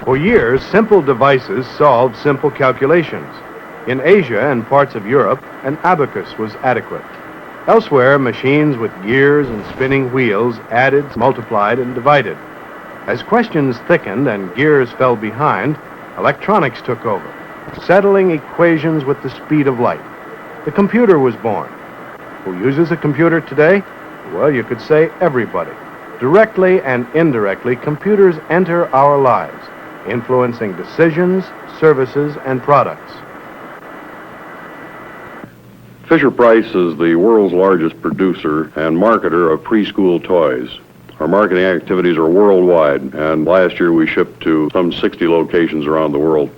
For years, simple devices solved simple calculations. In Asia and parts of Europe, an abacus was adequate. Elsewhere, machines with gears and spinning wheels added, multiplied, and divided. As questions thickened and gears fell behind, electronics took over, settling equations with the speed of light. The computer was born. Who uses a computer today? Well, you could say everybody. Directly and indirectly, computers enter our lives, influencing decisions, services, and products. FisherPrice is the world's largest producer and marketer of preschool toys. Our marketing activities are worldwide, and last year we shipped to some 60 locations around the world.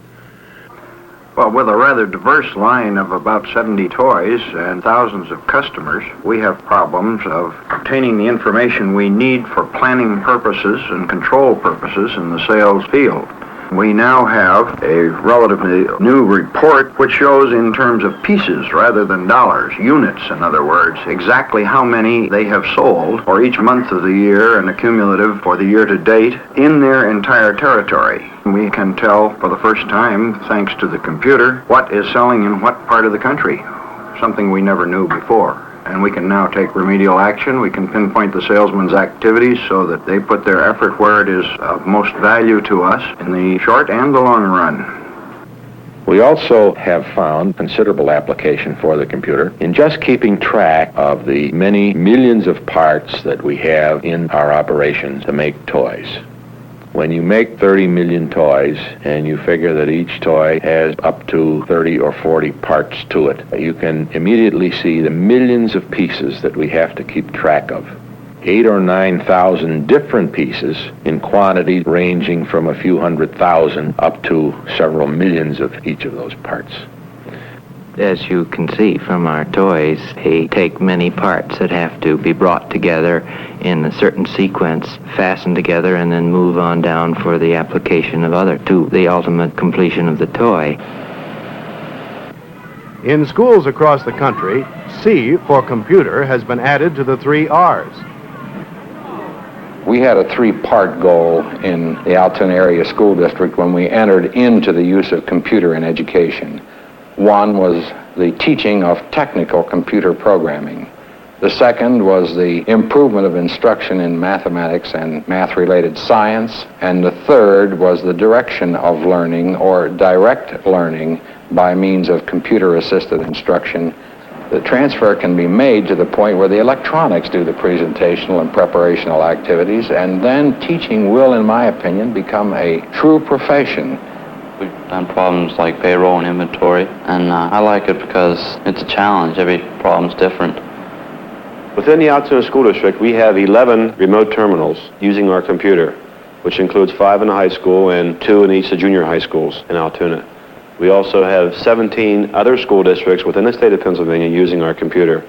Well, with a rather diverse line of about 70 toys and thousands of customers, we have problems of obtaining the information we need for planning purposes and control purposes in the sales field. We now have a relatively new report which shows in terms of pieces rather than dollars, units in other words, exactly how many they have sold for each month of the year and a cumulative for the year to date in their entire territory. We can tell for the first time, thanks to the computer, what is selling in what part of the country, something we never knew before. And we can now take remedial action. We can pinpoint the salesman's activities so that they put their effort where it is of most value to us in the short and the long run. We also have found considerable application for the computer in just keeping track of the many millions of parts that we have in our operations to make toys. When you make 30 million toys and you figure that each toy has up to 30 or 40 parts to it, you can immediately see the millions of pieces that we have to keep track of. 8,000 or 9,000 different pieces in quantities ranging from a few 100,000 up to several millions of each of those parts. As you can see from our toys, they take many parts that have to be brought together in a certain sequence, fastened together, and then move on down for the application of other to the ultimate completion of the toy. In schools across the country, C for computer has been added to the 3 R's. We had a 3-part goal in the Altoona Area School District when we entered into the use of computer in education. One was the teaching of technical computer programming. The second was the improvement of instruction in mathematics and math-related science. And the third was the direction of learning or direct learning by means of computer-assisted instruction. The transfer can be made to the point where the electronics do the presentational and preparational activities, and then teaching will, in my opinion, become a true profession. We've done problems like payroll and inventory, and I like it because it's a challenge. Every problem's different. Within the Altoona School District, we have 11 remote terminals using our computer, which includes 5 in the high school and 2 in each of the junior high schools in Altoona. We also have 17 other school districts within the state of Pennsylvania using our computer.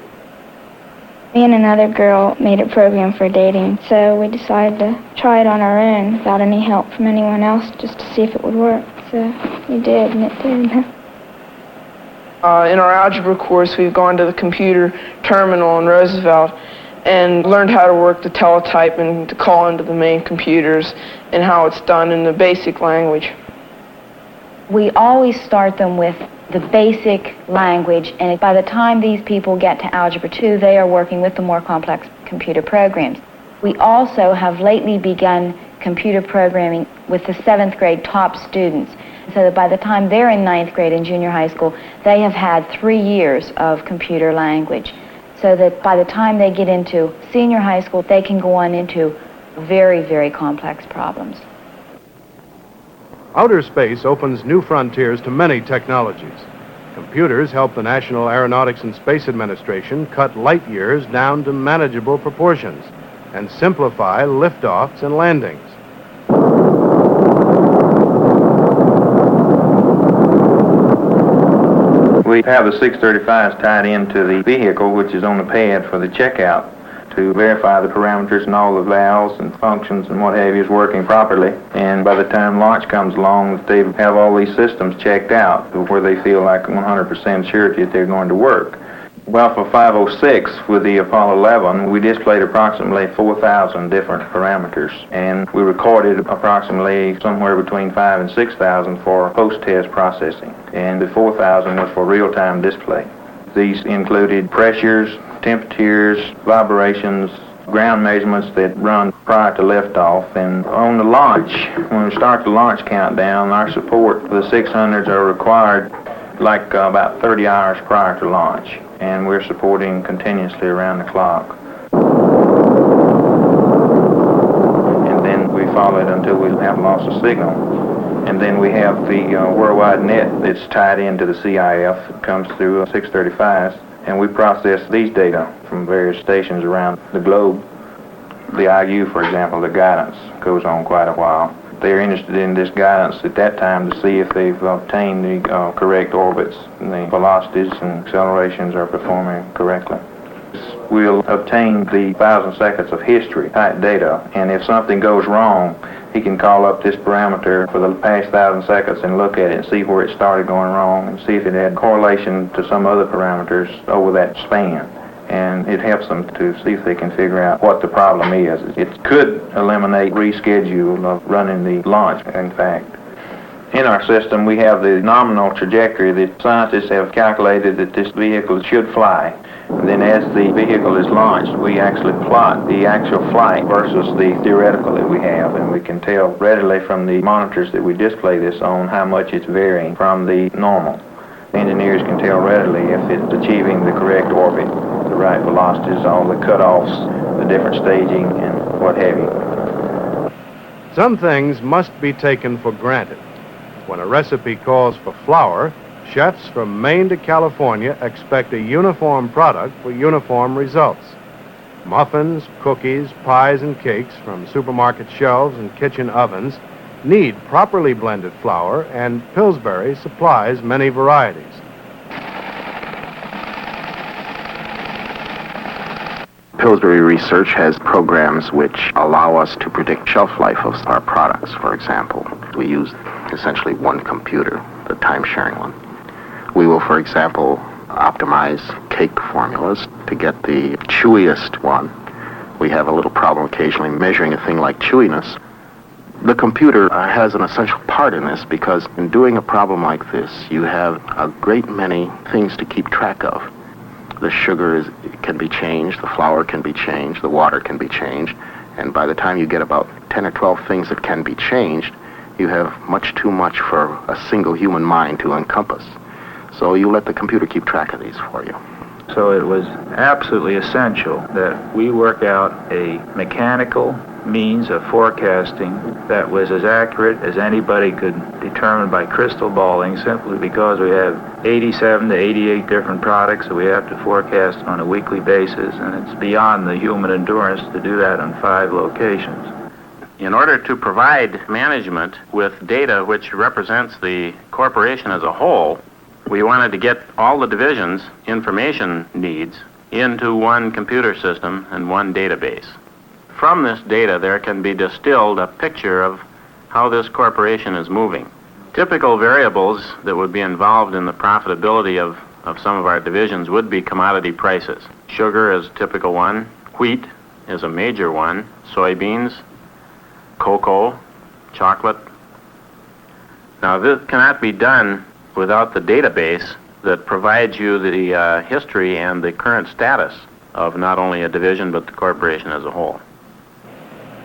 Me and another girl made a program for dating, so we decided to try it on our own without any help from anyone else, just to see if it would work. So we did, and it did. In our algebra course, we've gone to the computer terminal in Roosevelt and learned how to work the teletype and to call into the main computers and how it's done in the basic language. We always start them with the basic language, and by the time these people get to Algebra 2, they are working with the more complex computer programs. We also have lately begun computer programming with the 7th grade top students, so that by the time they're in 9th grade in junior high school, they have had 3 years of computer language, so that by the time they get into senior high school, they can go on into very, very complex problems. Outer space opens new frontiers to many technologies. Computers help the National Aeronautics and Space Administration cut light years down to manageable proportions and simplify liftoffs and landings. We have the 635s tied into the vehicle, which is on the pad for the checkout, to verify the parameters and all the valves and functions and what have you is working properly. And by the time launch comes along, they have all these systems checked out where they feel like 100% surety that they're going to work. Well, for 506 with the Apollo 11, we displayed approximately 4,000 different parameters, and we recorded approximately somewhere between 5,000 and 6,000 for post-test processing, and the 4,000 was for real-time display. These included pressures, temperatures, vibrations, ground measurements that run prior to liftoff, and on the launch, when we start the launch countdown, our support for the 600s are required about 30 hours prior to launch, and we're supporting continuously around the clock. And then we follow it until we have lost a signal. And then we have the worldwide net that's tied into the CIF. It comes through 635s, and we process these data from various stations around the globe. The IU, for example, the guidance goes on quite a while. They're interested in this guidance at that time to see if they've obtained the correct orbits and the velocities and accelerations are performing correctly. We'll obtain the 1,000 seconds of history type data, and if something goes wrong, he can call up this parameter for the past 1,000 seconds and look at it and see where it started going wrong and see if it had correlation to some other parameters over that span. And it helps them to see if they can figure out what the problem is. It could eliminate reschedule of running the launch, in fact. In our system, we have the nominal trajectory that scientists have calculated that this vehicle should fly. And then as the vehicle is launched, we actually plot the actual flight versus the theoretical that we have, and we can tell readily from the monitors that we display this on how much it's varying from the normal. Engineers can tell readily if it's achieving the correct orbit, the right velocities, all the cutoffs, the different staging, and what have you. Some things must be taken for granted. When a recipe calls for flour, chefs from Maine to California expect a uniform product for uniform results. Muffins, cookies, pies, and cakes from supermarket shelves and kitchen ovens need properly blended flour, and Pillsbury supplies many varieties. Pillsbury Research has programs which allow us to predict shelf life of our products. For example, we use essentially one computer, the time-sharing one. We will, for example, optimize cake formulas to get the chewiest one. We have a little problem occasionally measuring a thing like chewiness. The computer has an essential part in this because in doing a problem like this, you have a great many things to keep track of. The sugar can be changed, the flour can be changed, the water can be changed, and by the time you get about 10 or 12 things that can be changed, you have much too much for a single human mind to encompass. So you let the computer keep track of these for you. So it was absolutely essential that we work out a mechanical means of forecasting that was as accurate as anybody could determine by crystal balling, simply because we have 87 to 88 different products that we have to forecast on a weekly basis, and it's beyond the human endurance to do that on 5 locations. In order to provide management with data which represents the corporation as a whole, we wanted to get all the divisions' information needs into one computer system and one database. From this data, there can be distilled a picture of how this corporation is moving. Typical variables that would be involved in the profitability of some of our divisions would be commodity prices. Sugar is a typical one, wheat is a major one, soybeans, cocoa, chocolate. Now, this cannot be done without the database that provides you the history and the current status of not only a division but the corporation as a whole.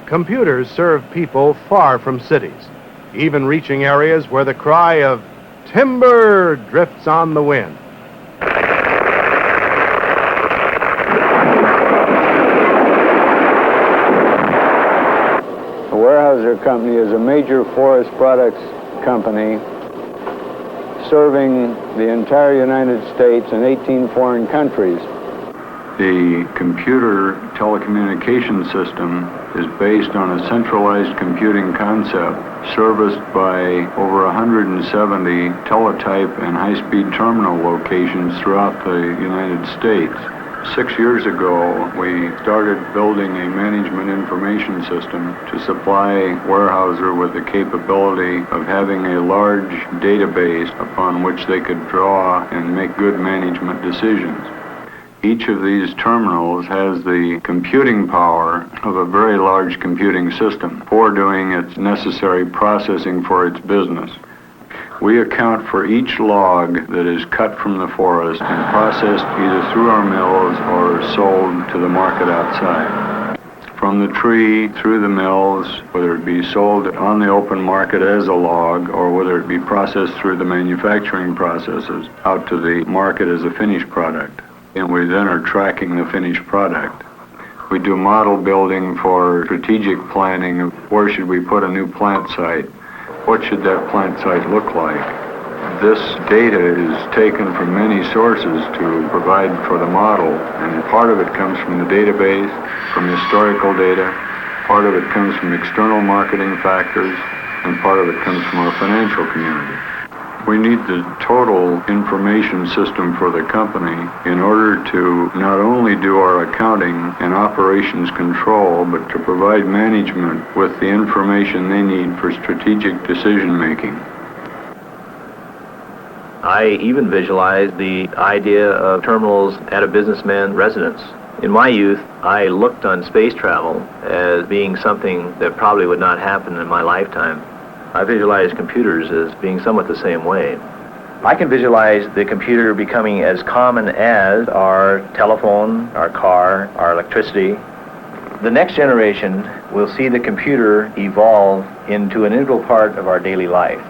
Computers serve people far from cities, even reaching areas where the cry of timber drifts on the wind. The Weyerhaeuser Company is a major forest products company serving the entire United States and 18 foreign countries. The computer telecommunication system is based on a centralized computing concept serviced by over 170 teletype and high-speed terminal locations throughout the United States. 6 years ago, we started building a management information system to supply Weyerhaeuser with the capability of having a large database upon which they could draw and make good management decisions. Each of these terminals has the computing power of a very large computing system for doing its necessary processing for its business. We account for each log that is cut from the forest and processed either through our mills or sold to the market outside. From the tree through the mills, whether it be sold on the open market as a log or whether it be processed through the manufacturing processes out to the market as a finished product. And we then are tracking the finished product. We do model building for strategic planning of where should we put a new plant site, what should that plant site look like. This data is taken from many sources to provide for the model, and part of it comes from the database, from historical data, part of it comes from external marketing factors, and part of it comes from our financial community. We need the total information system for the company in order to not only do our accounting and operations control, but to provide management with the information they need for strategic decision making. I even visualized the idea of terminals at a businessman's residence. In my youth, I looked on space travel as being something that probably would not happen in my lifetime. I visualize computers as being somewhat the same way. I can visualize the computer becoming as common as our telephone, our car, our electricity. The next generation will see the computer evolve into an integral part of our daily life.